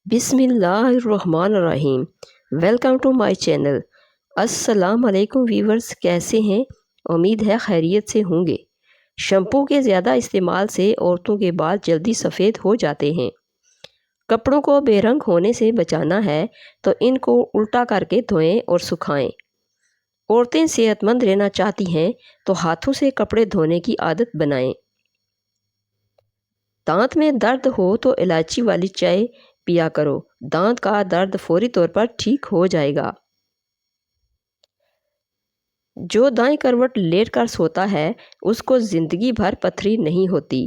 بسم اللہ الرحمن الرحیم۔ Welcome to my channel. السلام علیکم ویورز، کیسے ہیں؟ امید ہے خیریت سے ہوں گے۔ شیمپو کے زیادہ استعمال سے عورتوں کے بال جلدی سفید ہو جاتے ہیں۔ کپڑوں کو بے رنگ ہونے سے بچانا ہے تو ان کو الٹا کر کے دھوئیں اور سکھائیں۔ عورتیں صحت مند رہنا چاہتی ہیں تو ہاتھوں سے کپڑے دھونے کی عادت بنائیں۔ دانت میں درد ہو تو الائچی والی چائے پیا کرو، دانت کا درد فوری طور پر ٹھیک ہو جائے گا۔ جو دائیں کروٹ لیٹ کر سوتا ہے اس کو زندگی بھر پتھری نہیں ہوتی۔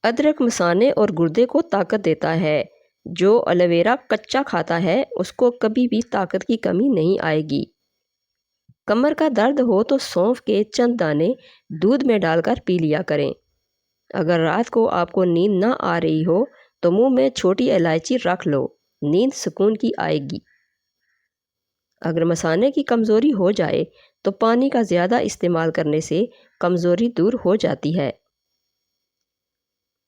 ادرک مثانے اور گردے کو طاقت دیتا ہے۔ جو ایلو ویرا کچا کھاتا ہے اس کو کبھی بھی طاقت کی کمی نہیں آئے گی۔ کمر کا درد ہو تو سونف کے چند دانے دودھ میں ڈال کر پی لیا کریں۔ اگر رات کو آپ کو نیند نہ آ رہی ہو تو منہ میں چھوٹی الائچی رکھ لو، نیند سکون کی آئے گی۔ اگر مثانے کی کمزوری ہو جائے تو پانی کا زیادہ استعمال کرنے سے کمزوری دور ہو جاتی ہے۔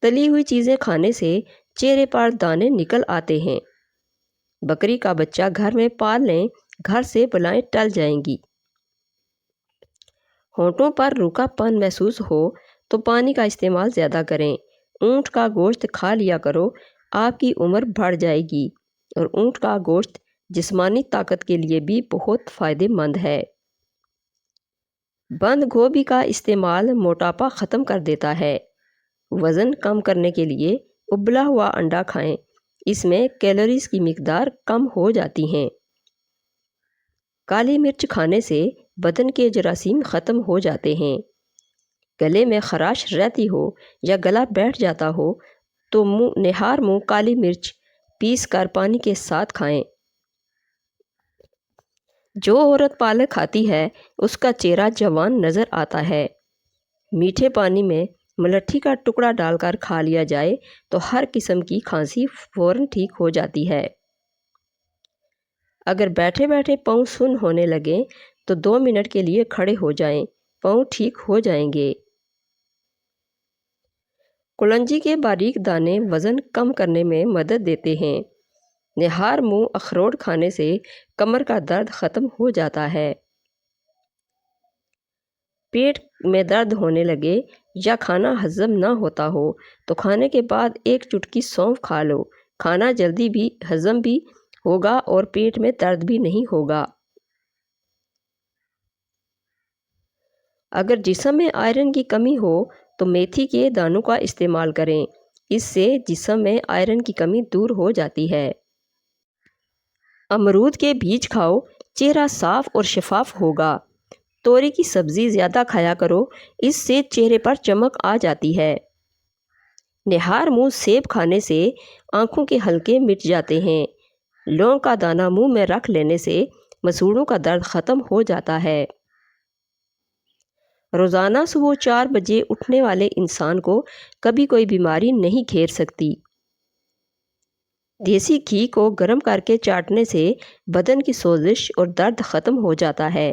تلی ہوئی چیزیں کھانے سے چہرے پر دانے نکل آتے ہیں۔ بکری کا بچہ گھر میں پال لیں، گھر سے بلائیں ٹل جائیں گی۔ ہونٹوں پر روکھا پن محسوس ہو تو پانی کا استعمال زیادہ کریں۔ اونٹ کا گوشت کھا لیا کرو، آپ کی عمر بڑھ جائے گی، اور اونٹ کا گوشت جسمانی طاقت کے لیے بھی بہت فائدہ مند ہے۔ بند گوبھی کا استعمال موٹاپا ختم کر دیتا ہے۔ وزن کم کرنے کے لیے ابلا ہوا انڈا کھائیں، اس میں کیلوریز کی مقدار کم ہو جاتی ہیں۔ کالی مرچ کھانے سے بدن کے جراثیم ختم ہو جاتے ہیں۔ گلے میں خراش رہتی ہو یا گلا بیٹھ جاتا ہو تو نہار منہ کالی مرچ پیس کر پانی کے ساتھ کھائیں۔ جو عورت پالک کھاتی ہے اس کا چہرہ جوان نظر آتا ہے۔ میٹھے پانی میں ملٹھی کا ٹکڑا ڈال کر کھا لیا جائے تو ہر قسم کی کھانسی فوراً ٹھیک ہو جاتی ہے۔ اگر بیٹھے بیٹھے پاؤں سن ہونے لگیں تو 2 منٹ کے لیے کھڑے ہو جائیں، پاؤں ٹھیک ہو جائیں گے۔ کلونجی کے باریک دانے وزن کم کرنے میں مدد دیتے ہیں۔ نہار منہ اخروٹ کھانے سے کمر کا درد ختم ہو جاتا ہے۔ پیٹ میں درد ہونے لگے یا کھانا ہضم نہ ہوتا ہو تو کھانے کے بعد 1 چٹکی سونف کھا لو، کھانا جلدی بھی ہضم بھی ہوگا اور پیٹ میں درد بھی نہیں ہوگا۔ اگر جسم میں آئرن کی کمی ہو تو میتھی کے دانوں کا استعمال کریں، اس سے جسم میں آئرن کی کمی دور ہو جاتی ہے۔ امرود کے بیج کھاؤ، چہرہ صاف اور شفاف ہوگا۔ توری کی سبزی زیادہ کھایا کرو، اس سے چہرے پر چمک آ جاتی ہے۔ نہار منہ سیب کھانے سے آنکھوں کے حلقے مٹ جاتے ہیں۔ لونگ کا دانہ منہ میں رکھ لینے سے مسوڑھوں کا درد ختم ہو جاتا ہے۔ روزانہ صبح 4 بجے اٹھنے والے انسان کو کبھی کوئی بیماری نہیں گھیر سکتی۔ دیسی گھی کو گرم کر کے چاٹنے سے بدن کی سوزش اور درد ختم ہو جاتا ہے۔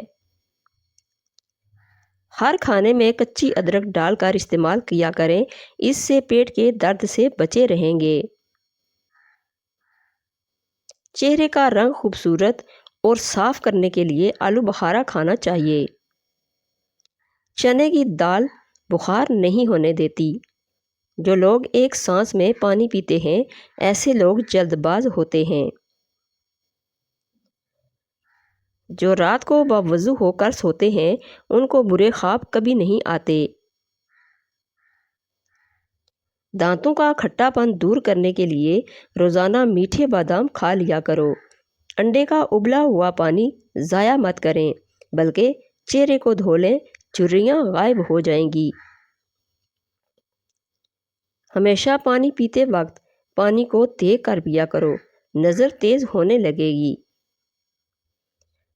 ہر کھانے میں کچی ادرک ڈال کر استعمال کیا کریں، اس سے پیٹ کے درد سے بچے رہیں گے۔ چہرے کا رنگ خوبصورت اور صاف کرنے کے لیے آلو بخارا کھانا چاہیے۔ چنے کی دال بخار نہیں ہونے دیتی۔ جو لوگ ایک سانس میں پانی پیتے ہیں ایسے لوگ جلد باز ہوتے ہیں۔ جو رات کو باوضو ہو کر سوتے ہیں ان کو برے خواب کبھی نہیں آتے۔ دانتوں کا کھٹا پن دور کرنے کے لیے روزانہ میٹھے بادام کھا لیا کرو۔ انڈے کا ابلا ہوا پانی ضائع مت کریں، بلکہ چہرے کو دھو لیں، جھریاں غائب ہو جائیں گی۔ ہمیشہ پانی پیتے وقت پانی کو دیکھ کر پیا کرو، نظر تیز ہونے لگے گی۔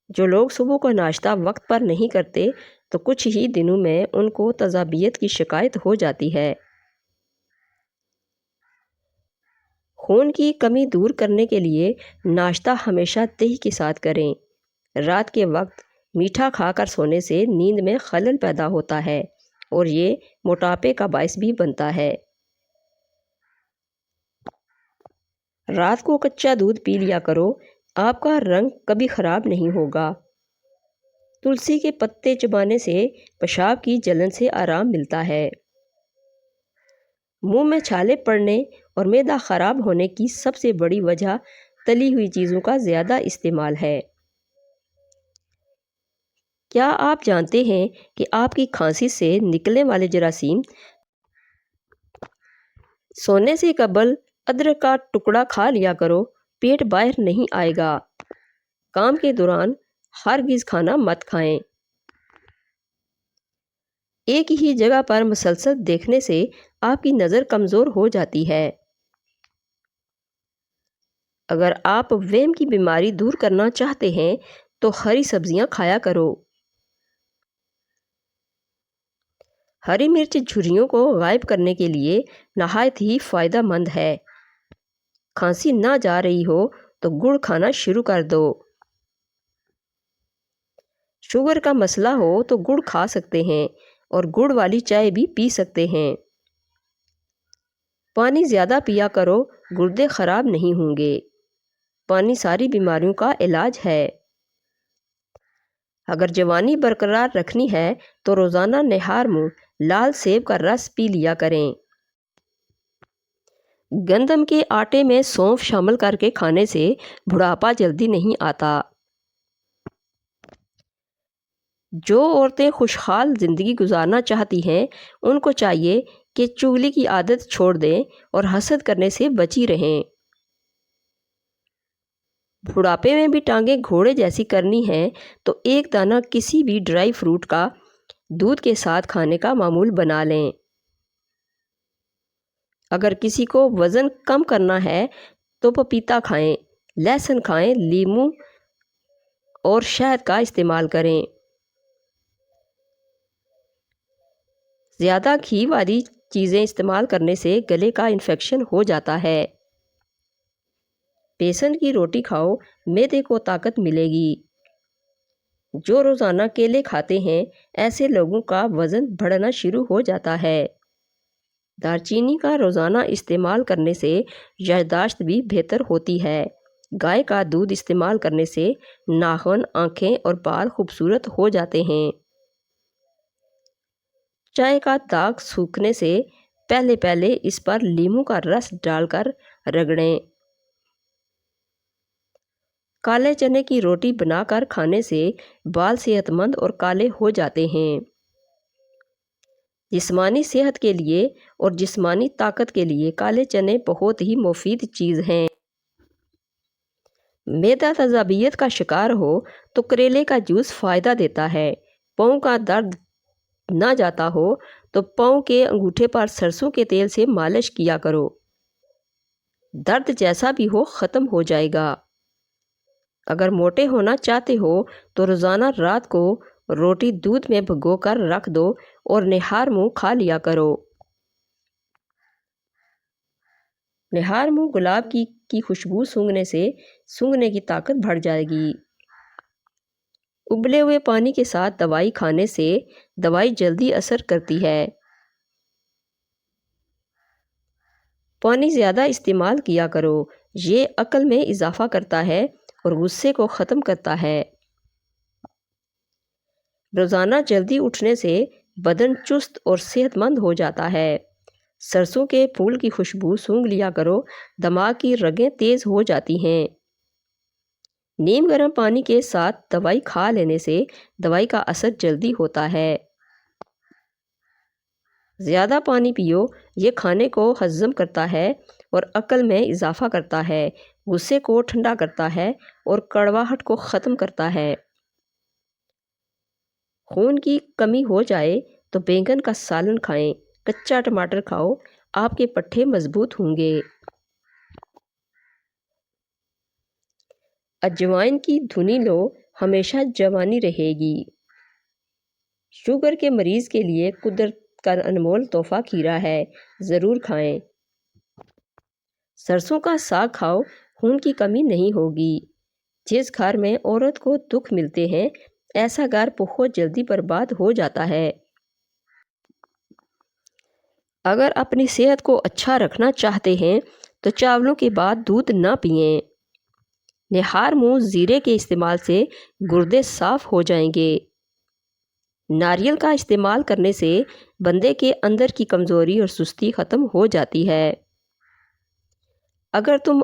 جو لوگ صبح کو ناشتہ وقت پر نہیں کرتے تو کچھ ہی دنوں میں ان کو تذابیت کی شکایت ہو جاتی ہے۔ خون کی کمی دور کرنے کے لیے ناشتہ ہمیشہ دہی کے ساتھ کریں۔ رات کے وقت میٹھا کھا کر سونے سے نیند میں خلل پیدا ہوتا ہے اور یہ موٹاپے کا باعث بھی بنتا ہے۔ رات کو کچا دودھ پی لیا کرو، آپ کا رنگ کبھی خراب نہیں ہوگا۔ تلسی کے پتے چبانے سے پیشاب کی جلن سے آرام ملتا ہے۔ منہ میں چھالے پڑنے اور معدہ خراب ہونے کی سب سے بڑی وجہ تلی ہوئی چیزوں کا زیادہ استعمال ہے۔ کیا آپ جانتے ہیں کہ آپ کی کھانسی سے نکلنے والے جراثیم؟ سونے سے قبل ادرک کا ٹکڑا کھا لیا کرو، پیٹ باہر نہیں آئے گا۔ کام کے دوران ہرگز کھانا مت کھائیں۔ ایک ہی جگہ پر مسلسل دیکھنے سے آپ کی نظر کمزور ہو جاتی ہے۔ اگر آپ وہم کی بیماری دور کرنا چاہتے ہیں تو ہری سبزیاں کھایا کرو۔ ہری مرچ جھریوں کو غائب کرنے کے لیے نہایت ہی فائدہ مند ہے۔ کھانسی نہ جا رہی ہو تو گڑ کھانا شروع کر دو۔ شوگر کا مسئلہ ہو تو گڑ کھا سکتے ہیں اور گڑ والی چائے بھی پی سکتے ہیں۔ پانی زیادہ پیا کرو، گردے خراب نہیں ہوں گے۔ پانی ساری بیماریوں کا علاج ہے۔ اگر جوانی برقرار رکھنی ہے تو روزانہ نہار منہ لال سیب کا رس پی لیا کریں۔ گندم کے آٹے میں سونف شامل کر کے کھانے سے بڑھاپا جلدی نہیں آتا۔ جو عورتیں خوشحال زندگی گزارنا چاہتی ہیں ان کو چاہیے کہ چغلی کی عادت چھوڑ دیں اور حسد کرنے سے بچی رہیں۔ بڑھاپے میں بھی ٹانگیں گھوڑے جیسی کرنی ہیں تو ایک دانہ کسی بھی ڈرائی فروٹ کا دودھ کے ساتھ کھانے کا معمول بنا لیں۔ اگر کسی کو وزن کم کرنا ہے تو پپیتا کھائیں، لہسن کھائیں، لیموں اور شہد کا استعمال کریں۔ زیادہ گھی والی چیزیں استعمال کرنے سے گلے کا انفیکشن ہو جاتا ہے۔ بیسن کی روٹی کھاؤ، معدے کو طاقت ملے گی۔ جو روزانہ کیلے کھاتے ہیں ایسے لوگوں کا وزن بڑھنا شروع ہو جاتا ہے۔ دارچینی کا روزانہ استعمال کرنے سے یادداشت بھی بہتر ہوتی ہے۔ گائے کا دودھ استعمال کرنے سے ناخن، آنکھیں اور بال خوبصورت ہو جاتے ہیں۔ چائے کا داغ سوکھنے سے پہلے اس پر لیموں کا رس ڈال کر رگڑیں۔ کالے چنے کی روٹی بنا کر کھانے سے بال صحت مند اور کالے ہو جاتے ہیں۔ جسمانی صحت کے لیے اور جسمانی طاقت کے لیے کالے چنے بہت ہی مفید چیز ہیں۔ معدہ تیزابیت کا شکار ہو تو کریلے کا جوس فائدہ دیتا ہے۔ پاؤں کا درد نہ جاتا ہو تو پاؤں کے انگوٹھے پر سرسوں کے تیل سے مالش کیا کرو۔ درد جیسا بھی ہو ختم ہو جائے گا۔ اگر موٹے ہونا چاہتے ہو تو روزانہ رات کو روٹی دودھ میں بھگو کر رکھ دو اور نہار منہ کھا لیا کرو۔ نہار منہ گلاب کی خوشبو سونگھنے سے سونگھنے کی طاقت بڑھ جائے گی۔ ابلے ہوئے پانی کے ساتھ دوائی کھانے سے دوائی جلدی اثر کرتی ہے۔ پانی زیادہ استعمال کیا کرو، یہ عقل میں اضافہ کرتا ہے اور غصے کو ختم کرتا ہے۔ روزانہ جلدی اٹھنے سے بدن چست اور صحت مند ہو جاتا ہے۔ سرسوں کے پھول کی خوشبو سونگھ لیا کرو، دماغ کی رگیں تیز ہو جاتی ہیں۔ نیم گرم پانی کے ساتھ دوائی کھا لینے سے دوائی کا اثر جلدی ہوتا ہے۔ زیادہ پانی پیو، یہ کھانے کو ہضم کرتا ہے اور عقل میں اضافہ کرتا ہے، غصے کو ٹھنڈا کرتا ہے اور کڑواہٹ کو ختم کرتا ہے۔ خون کی کمی ہو جائے تو بینگن کا سالن کھائیں، کچا ٹماٹر کھاؤ، آپ کے پٹھے مضبوط ہوں گے۔ اجوائن کی دھنی لو، ہمیشہ جوانی رہے گی۔ شوگر کے مریض کے لیے قدرت کا انمول تحفہ کھیرا ہے، ضرور کھائیں۔ سرسوں کا ساگ کھاؤ، خون کی کمی نہیں ہوگی۔ جس گھر میں عورت کو دکھ ملتے ہیں ایسا گھر بہت جلدی برباد ہو جاتا ہے۔ اگر اپنی صحت کو اچھا رکھنا چاہتے ہیں تو چاولوں کے بعد دودھ نہ پئیں۔ نہار منہ زیرے کے استعمال سے گردے صاف ہو جائیں گے۔ ناریل کا استعمال کرنے سے بندے کے اندر کی کمزوری اور سستی ختم ہو جاتی ہے۔ اگر تم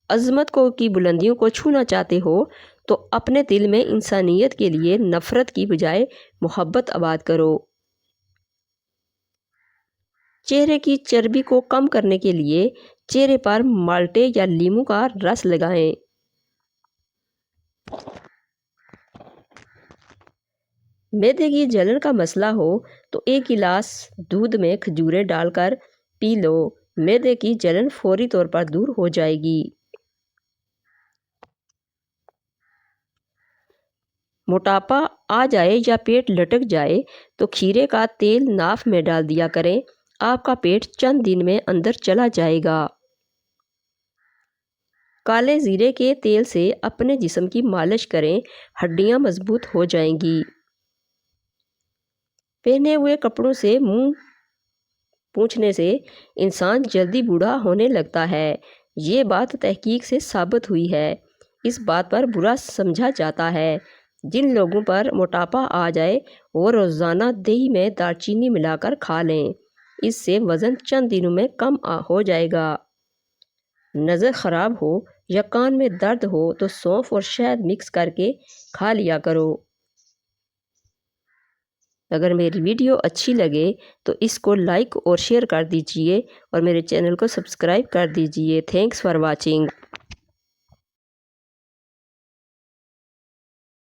عظمت کی بلندیوں کو چھونا چاہتے ہو تو اپنے دل میں انسانیت کے لیے نفرت کی بجائے محبت آباد کرو۔ چہرے کی چربی کو کم کرنے کے لیے چہرے پر مالٹے یا لیموں کا رس لگائیں۔ معدے کی جلن کا مسئلہ ہو تو 1 گلاس دودھ میں کھجوریں ڈال کر پی لو، معدے کی جلن فوری طور پر دور ہو جائے گی۔ موٹاپا آ جائے یا پیٹ لٹک جائے تو کھیرے کا تیل ناف میں ڈال دیا کریں، آپ کا پیٹ چند دن میں اندر چلا جائے گا۔ کالے زیرے کے تیل سے اپنے جسم کی مالش کریں، ہڈیاں مضبوط ہو جائیں گی۔ پہنے ہوئے کپڑوں سے منہ پوچھنے سے انسان جلدی بوڑھا ہونے لگتا ہے۔ یہ بات تحقیق سے ثابت ہوئی ہے۔ اس بات پر برا سمجھا جاتا ہے۔ جن لوگوں پر موٹاپا آ جائے وہ روزانہ دہی میں دار چینی ملا کر کھا لیں، اس سے وزن چند دنوں میں کم ہو جائے گا۔ نظر خراب ہو یا کان میں درد ہو تو سونف اور شہد مکس کر کے کھا لیا کرو۔ اگر میری ویڈیو اچھی لگے تو اس کو لائک اور شیئر کر دیجئے اور میرے چینل کو سبسکرائب کر دیجئے۔ Thanks for watching.